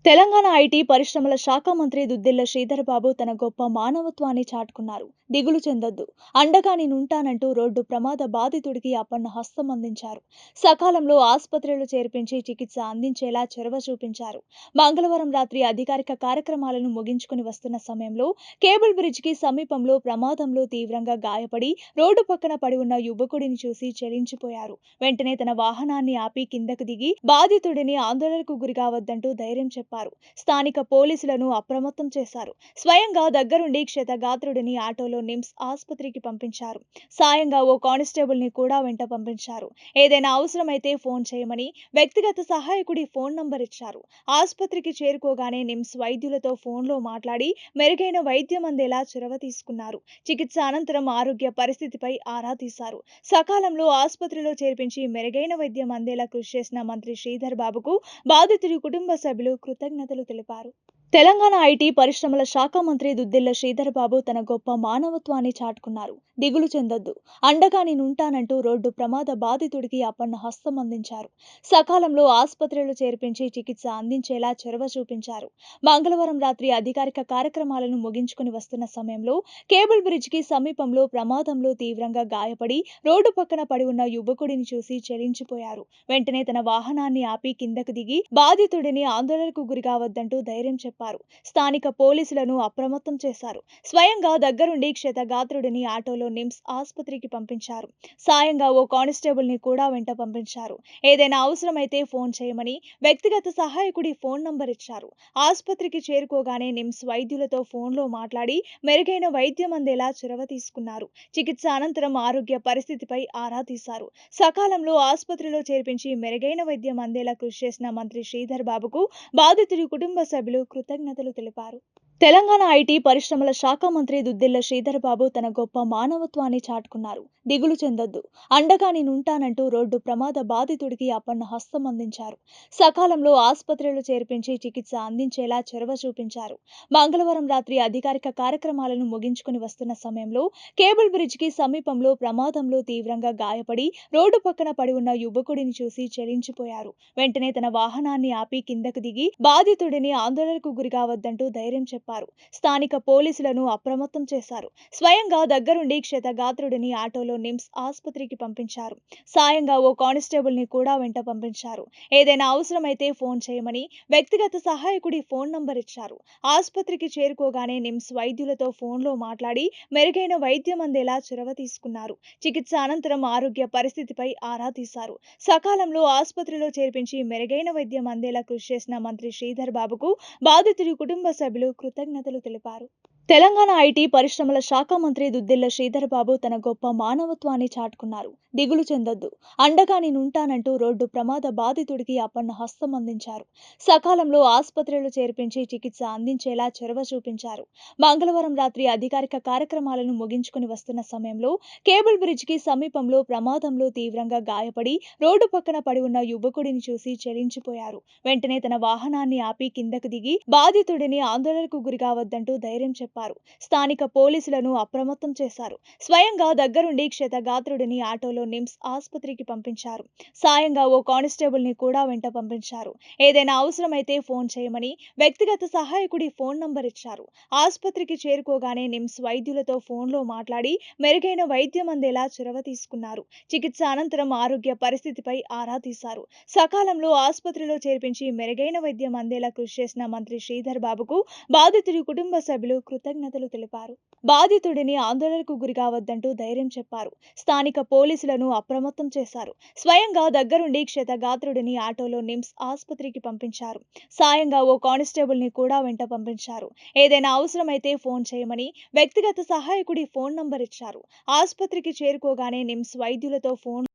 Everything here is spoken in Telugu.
తెలంగాణ ఐటీ పరిశ్రమల శాఖ మంత్రి దుద్దిళ్ల శ్రీధర్ బాబు తన గొప్ప మానవత్వాన్ని చాటుకున్నారు. దిగులు చెందొద్దు, అండగా నేనుంటానంటూ రోడ్డు ప్రమాద బాధితుడికి అపన్న హస్తం అందించారు. సకాలంలో ఆసుపత్రిలో చేర్పించి చికిత్స అందించేలా చొరవ చూపించారు. మంగళవారం రాత్రి అధికారిక కార్యక్రమాలను ముగించుకుని వస్తున్న సమయంలో కేబుల్ బ్రిడ్జ్ కి సమీపంలో ప్రమాదంలో తీవ్రంగా గాయపడి రోడ్డు పక్కన పడి ఉన్న యువకుడిని చూసి చెలించిపోయారు. వెంటనే తన వాహనాన్ని ఆపి కిందకు దిగి బాధితుడిని ఆందోళనకు గురికావద్దంటూ ధైర్యం చెప్పారు. స్థానిక పోలీసులను అప్రమత్తం చేశారు. స్వయంగా దగ్గరుండి క్షతగాత్రుడిని ఆటోలో నిమ్స్ ఆసుపత్రికి పంపించారు. సాయంగా ఓ కానిస్టేబుల్ ని కూడా వెంట పంపించారు. ఏదైనా అవసరమైతే ఫోన్ చేయమని వ్యక్తిగత సహాయకుడి ఫోన్ నంబర్ ఇచ్చారు. ఆసుపత్రికి చేరుకోగానే నిమ్స్ వైద్యులతో ఫోన్లో మాట్లాడి మెరుగైన వైద్యం అందేలా చొరవ తీసుకున్నారు. చికిత్స అనంతరం ఆరోగ్య పరిస్థితిపై ఆరా తీశారు. సకాలంలో ఆసుపత్రిలో చేర్పించి మెరుగైన వైద్యం అందేలా కృషి చేసిన మంత్రి శ్రీధర్ బాబుకు బాధితుడి కుటుంబ సభ్యులు కృతజ్ఞతలు తెలిపారు. తెలంగాణ ఐటీ పరిశ్రమల శాఖ మంత్రి దుద్దిళ్ల శ్రీధర్ బాబు తన గొప్ప మానవత్వాన్ని చాటుకున్నారు. దిగులు చెందొద్దు, అండగా నేనుంటానంటూ రోడ్డు ప్రమాద బాధితుడికి అపన్న హస్తం అందించారు. సకాలంలో ఆసుపత్రిలో చేర్పించి చికిత్స అందించేలా చొరవ చూపించారు. మంగళవారం రాత్రి అధికారిక కార్యక్రమాలను ముగించుకుని వస్తున్న సమయంలో కేబుల్ బ్రిడ్జ్ కి సమీపంలో ప్రమాదంలో తీవ్రంగా గాయపడి రోడ్డు పక్కన పడి ఉన్న యువకుడిని చూసి చెలించిపోయారు. వెంటనే తన వాహనాన్ని ఆపి కిందకు దిగి బాధితుడిని ఆందోళనకు గురికావద్దంటూ ధైర్యం చెప్పారు. స్థానిక పోలీసులను అప్రమత్తం చేశారు. స్వయంగా దగ్గరుండి క్షతగాత్రుడిని ఆటోలో నిమ్స్ ఆసుపత్రికి పంపించారు. సాయంగా ఓ కానిస్టేబుల్ ని కూడా వెంట పంపించారు. ఏదైనా అవసరమైతే ఫోన్ చేయమని వ్యక్తిగత సహాయకుడి ఫోన్ నంబర్ ఇచ్చారు. ఆసుపత్రికి చేరుకోగానే నిమ్స్ వైద్యులతో ఫోన్లో మాట్లాడి మెరుగైన వైద్యం అందేలా చొరవ తీసుకున్నారు. చికిత్స అనంతరం ఆరోగ్య పరిస్థితిపై ఆరా తీశారు. సకాలంలో ఆసుపత్రిలో చేర్పించి మెరుగైన వైద్యం అందేలా కృషి చేసిన మంత్రి శ్రీధర్ బాబుకు బాధితుడి కుటుంబ సభ్యులు కృతజ్ఞతలు తెలిపారు. తెలంగాణ ఐటీ పరిశ్రమల శాఖ మంత్రి దుద్దిళ్ల శ్రీధర్ బాబు తన గొప్ప మానవత్వాన్ని చాటుకున్నారు. దిగులు చెందొద్దు, అండగా నేనుంటానంటూ రోడ్డు ప్రమాద బాధితుడికి అపన్న హస్తం అందించారు. సకాలంలో ఆసుపత్రిలో చేర్పించి చికిత్స అందించేలా చొరవ చూపించారు. మంగళవారం రాత్రి అధికారిక కార్యక్రమాలను ముగించుకుని వస్తున్న సమయంలో కేబుల్ బ్రిడ్జ్ కి సమీపంలో ప్రమాదంలో తీవ్రంగా గాయపడి రోడ్డు పక్కన పడి ఉన్న యువకుడిని చూసి చెలించిపోయారు. వెంటనే తన వాహనాన్ని ఆపి కిందకు దిగి బాధితుడిని ఆందోళనకు గురికావద్దంటూ ధైర్యం చెప్పారు. స్థానిక పోలీసులను అప్రమత్తం చేశారు. స్వయంగా దగ్గరుండి క్షతగాత్రుడిని ఆటోలో నిమ్స్ ఆసుపత్రికి పంపించారు. సాయంగా ఓ కానిస్టేబుల్ ని కూడా వెంట పంపించారు. ఏదైనా అవసరమైతే ఫోన్ చేయమని వ్యక్తిగత సహాయకుడి ఫోన్ నంబర్ ఇచ్చారు. ఆసుపత్రికి చేరుకోగానే నిమ్స్ వైద్యులతో ఫోన్లో మాట్లాడి మెరుగైన వైద్యం అందేలా చొరవ తీసుకున్నారు. చికిత్స అనంతరం ఆరోగ్య పరిస్థితిపై ఆరా తీశారు. సకాలంలో ఆసుపత్రిలో చేర్పించి మెరుగైన వైద్యం అందేలా కృషి చేసిన మంత్రి శ్రీధర్ బాబుకు బాధితుడి కుటుంబ సభ్యులు కృతజ్ఞతలు తెలిపారు. తెలంగాణ ఐటీ పరిశ్రమల శాఖ మంత్రి దుద్దిళ్ల శ్రీధర్ బాబు తన గొప్ప మానవత్వాన్ని చాటుకున్నారు. దిగులు చెందొద్దు, అండగా నేనుంటానంటూ రోడ్డు ప్రమాద బాధితుడికి అపన్న హస్తం అందించారు. సకాలంలో ఆసుపత్రిలో చేర్పించి చికిత్స అందించేలా చొరవ చూపించారు. మంగళవారం రాత్రి అధికారిక కార్యక్రమాలను ముగించుకుని వస్తున్న సమయంలో కేబుల్ బ్రిడ్జ్ కి సమీపంలో ప్రమాదంలో తీవ్రంగా గాయపడి రోడ్డు పక్కన పడి ఉన్న యువకుడిని చూసి చెలించిపోయారు. వెంటనే తన వాహనాన్ని ఆపి కిందకు దిగి బాధితుడిని ఆందోళనకు గురికావద్దంటూ ధైర్యం చెప్పారు. స్థానిక పోలీసులను అప్రమత్తం చేశారు. స్వయంగా దగ్గరుండి క్షతగాత్రుడిని ఆటోలో నిమ్స్ ఆసుపత్రికి పంపించారు. సాయంగా ఓ కానిస్టేబుల్ ని కూడా వెంట పంపించారు. ఏదైనా అవసరమైతే ఫోన్ చేయమని వ్యక్తిగత సహాయకుడి ఫోన్ నంబర్ ఇచ్చారు. ఆసుపత్రికి చేరుకోగానే నిమ్స్ వైద్యులతో ఫోన్లో మాట్లాడి మెరుగైన వైద్యం అందేలా చొరవ తీసుకున్నారు. చికిత్స అనంతరం ఆరోగ్య పరిస్థితిపై ఆరా తీశారు. సకాలంలో ఆసుపత్రిలో చేర్పించి మెరుగైన వైద్యం అందేలా కృషి చేసిన మంత్రి శ్రీధర్ బాబుకు బాధితుడి కుటుంబ సభ్యులు కృతజ్ఞతలు తెలిపారు. బాధితుడిని ఆందోళనకు గురికావద్దంటూ ధైర్యం చెప్పారు. స్థానిక పోలీసులను అప్రమత్తం చేశారు. స్వయంగా దగ్గరుండి క్షతగాత్రుడిని ఆటోలో నిమ్స్ ఆసుపత్రికి పంపించారు. సాయంగా ఓ కానిస్టేబుల్ ని కూడా వెంట పంపించారు. ఏదైనా అవసరమైతే ఫోన్ చేయమని వ్యక్తిగత సహాయకుడి ఫోన్ నంబర్ ఇచ్చారు. ఆసుపత్రికి చేరుకోగానే నిమ్స్ వైద్యులతో ఫోన్